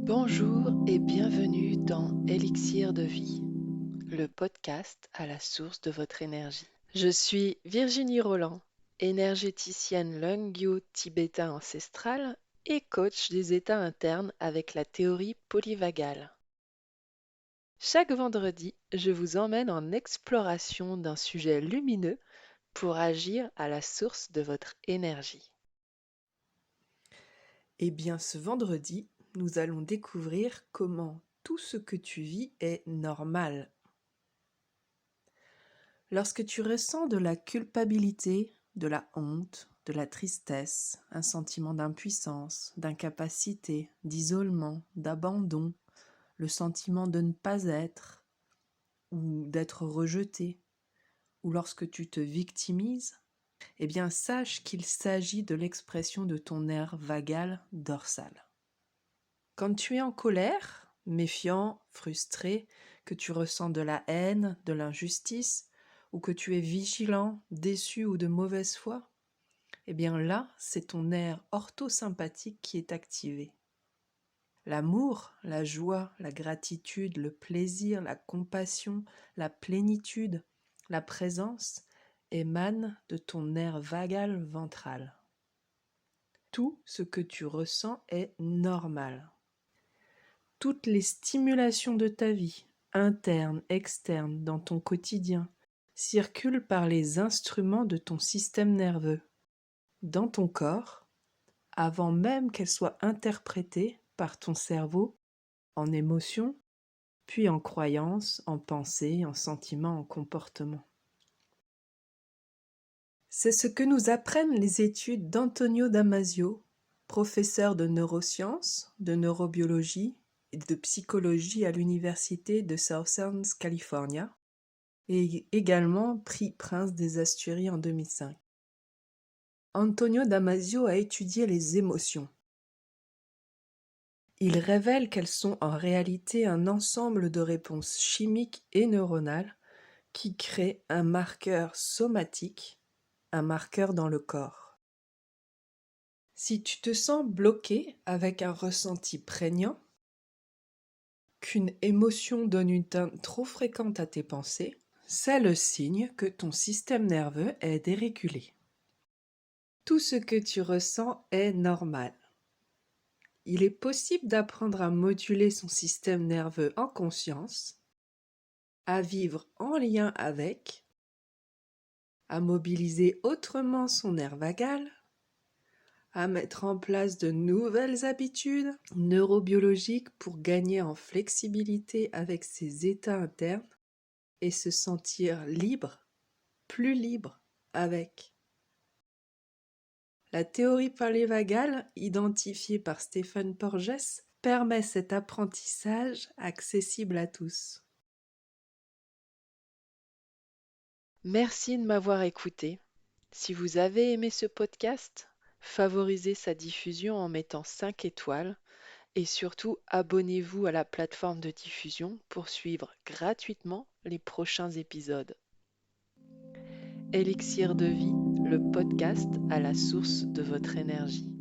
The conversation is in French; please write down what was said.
Bonjour et bienvenue dans Élixir de vie, le podcast à la source de votre énergie. Je suis Virginie Roland, énergéticienne Lungyo tibétain ancestral et coach des états internes avec la théorie polyvagale. Chaque vendredi, je vous emmène en exploration d'un sujet lumineux pour agir à la source de votre énergie. Eh bien, ce vendredi, nous allons découvrir comment tout ce que tu vis est normal. Lorsque tu ressens de la culpabilité, de la honte, de la tristesse, un sentiment d'impuissance, d'incapacité, d'isolement, d'abandon, le sentiment de ne pas être ou d'être rejeté, ou lorsque tu te victimises, eh bien sache qu'il s'agit de l'expression de ton nerf vagal dorsal. Quand tu es en colère, méfiant, frustré, que tu ressens de la haine, de l'injustice, ou que tu es vigilant, déçu ou de mauvaise foi, eh bien là, c'est ton nerf orthosympathique qui est activé. L'amour, la joie, la gratitude, le plaisir, la compassion, la plénitude, la présence émanent de ton nerf vagal ventral. Tout ce que tu ressens est normal. Toutes les stimulations de ta vie, internes, externes, dans ton quotidien, circulent par les instruments de ton système nerveux, dans ton corps, avant même qu'elles soient interprétées par ton cerveau en émotions, puis en croyances, en pensées, en sentiments, en comportements. C'est ce que nous apprennent les études d'Antonio Damasio, professeur de neurosciences, de neurobiologie et de psychologie à l'Université de Southern California, et également prix Prince des Asturies en 2005. Antonio Damasio a étudié les émotions. Il révèle qu'elles sont en réalité un ensemble de réponses chimiques et neuronales qui créent un marqueur somatique, un marqueur dans le corps. Si tu te sens bloqué avec un ressenti prégnant, qu'une émotion donne une teinte trop fréquente à tes pensées, c'est le signe que ton système nerveux est dérégulé. Tout ce que tu ressens est normal. Il est possible d'apprendre à moduler son système nerveux en conscience, à vivre en lien avec, à mobiliser autrement son nerf vagal, à mettre en place de nouvelles habitudes neurobiologiques pour gagner en flexibilité avec ses états internes et se sentir libre, plus libre avec. La théorie polyvagale, identifiée par Stephen Porges, permet cet apprentissage accessible à tous. Merci de m'avoir écouté. Si vous avez aimé ce podcast, favorisez sa diffusion en mettant 5 étoiles et surtout abonnez-vous à la plateforme de diffusion pour suivre gratuitement les prochains épisodes. Élixir de vie, le podcast à la source de votre énergie.